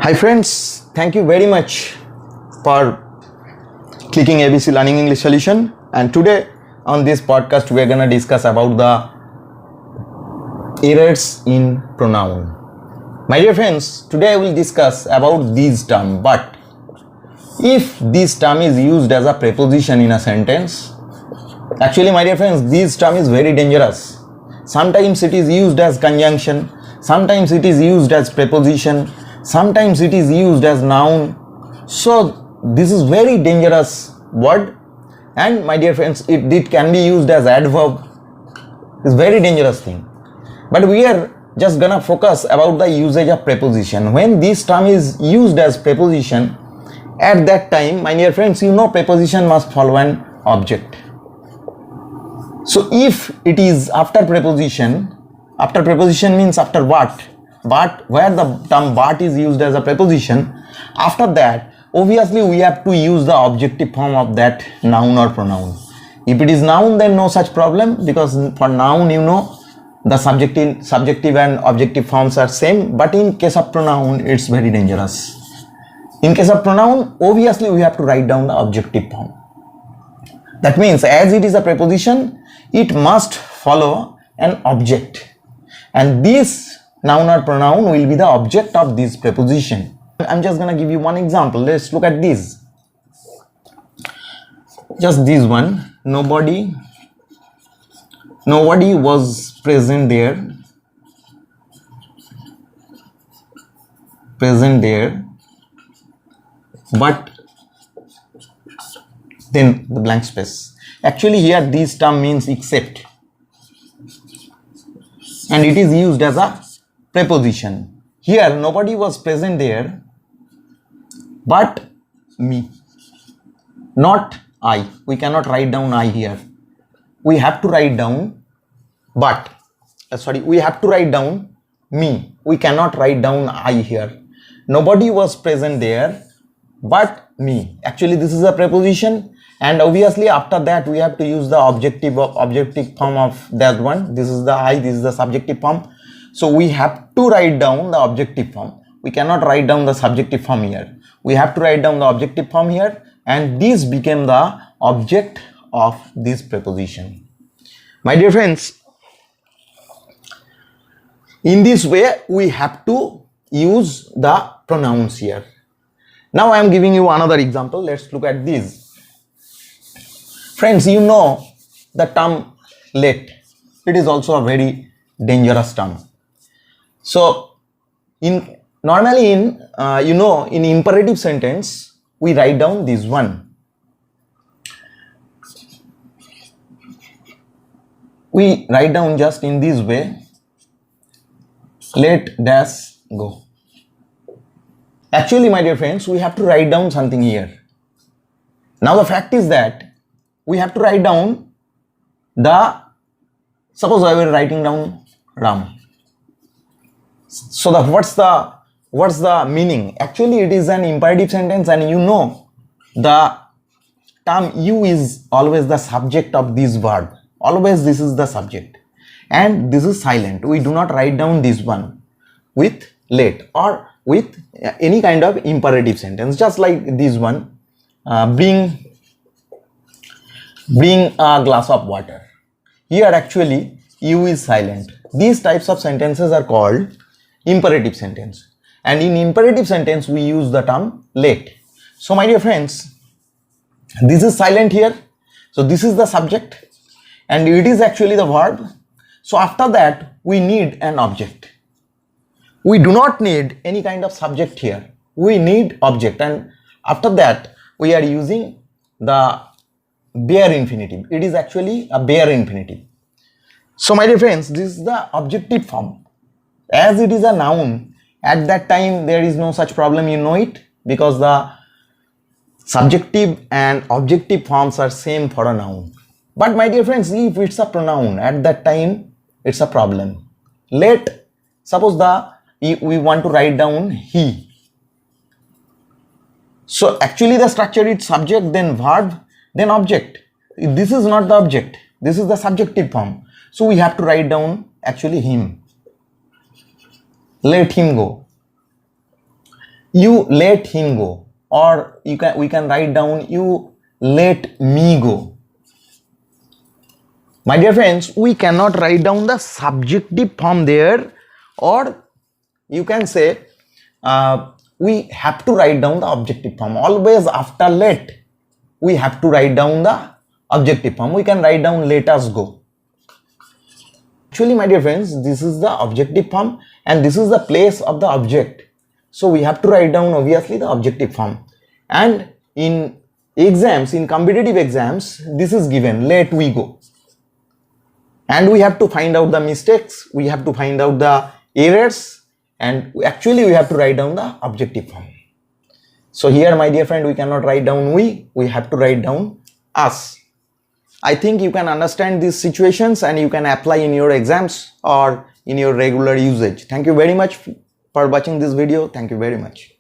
Hi friends, thank you very much for clicking ABC Learning English Solution, and today on this podcast we are going to discuss about the errors in pronoun. My dear friends, today I will discuss about this term, but if this term is used as a preposition in a sentence, actually my dear friends, this term is very dangerous. Sometimes it is used as conjunction, sometimes it is used as preposition, sometimes it is used as noun. So this is very dangerous word, and my dear friends, it can be used as adverb. It's very dangerous thing. But we are just gonna focus about the usage of preposition. When this term is used as preposition, at that time, my dear friends, you know preposition must follow an object. So if it is after preposition means after what? But where the term but is used as a preposition, after that obviously we have to use the objective form of that noun or pronoun. If it is noun, then no such problem, because for noun you know the subjective and objective forms are same, but in case of pronoun it's very dangerous. In case of pronoun, obviously we have to write down the objective form. That means as it is a preposition, it must follow an object, and this noun or pronoun will be the object of this preposition. I'm just gonna give you one example. Let's look at this. Just this one. Nobody was present there. But then the blank space. Actually here this term means except, and it is used as a preposition. Here nobody was present there but me, not I. We cannot write down I here. We have to write down we have to write down me. We cannot write down I here. Nobody was present there but me. Actually this is a preposition, and obviously after that we have to use the objective form of that one. This is the I, this is the subjective form. So we have to write down the objective form. We cannot write down the subjective form here. We have to write down the objective form here, and this became the object of this preposition. My dear friends, in this way we have to use the pronouns here. Now I am giving you another example. Let's look at this. Friends, you know the term late. It is also a very dangerous term. So normally in imperative sentence we write down this one. We write down just in this way, let dash go. Actually my dear friends, we have to write down something here. Now the fact is that we have to write down suppose I were writing down Ram. So what's the meaning? Actually it is an imperative sentence, and you know the term you is always the subject of this verb. Always this is the subject, and this is silent. We do not write down this one with let or with any kind of imperative sentence, just like this one, bring a glass of water. Here actually you is silent. These types of sentences are called imperative sentence, and in imperative sentence we use the term let. So my dear friends, this is silent here, so this is the subject and it is actually the verb. So after that we need an object. We do not need any kind of subject here. We need object, and after that we are using the bare infinitive. It is actually a bare infinitive. So my dear friends, this is the objective form. As it is a noun, at that time there is no such problem, you know it, because the subjective and objective forms are same for a noun. But my dear friends, if it's a pronoun, at that time it's a problem. Let, suppose we want to write down he. So actually the structure is subject, then verb, then object. This is not the object, this is the subjective form. So we have to write down actually him. Let him go. you let him go, or we can write down you let me go. My dear friends, we cannot write down the subjective form there, or you can say we have to write down the objective form. Always after let, we have to write down the objective form. We can write down let us go. Actually, my dear friends, this is the objective form and this is the place of the object. So we have to write down obviously the objective form. And in exams, in competitive exams, this is given, let we go. And we have to find out the mistakes, we have to find out the errors, and actually we have to write down the objective form. So here, my dear friend, we cannot write down we have to write down us. I think you can understand these situations and you can apply in your exams or in your regular usage. Thank you very much for watching this video. Thank you very much.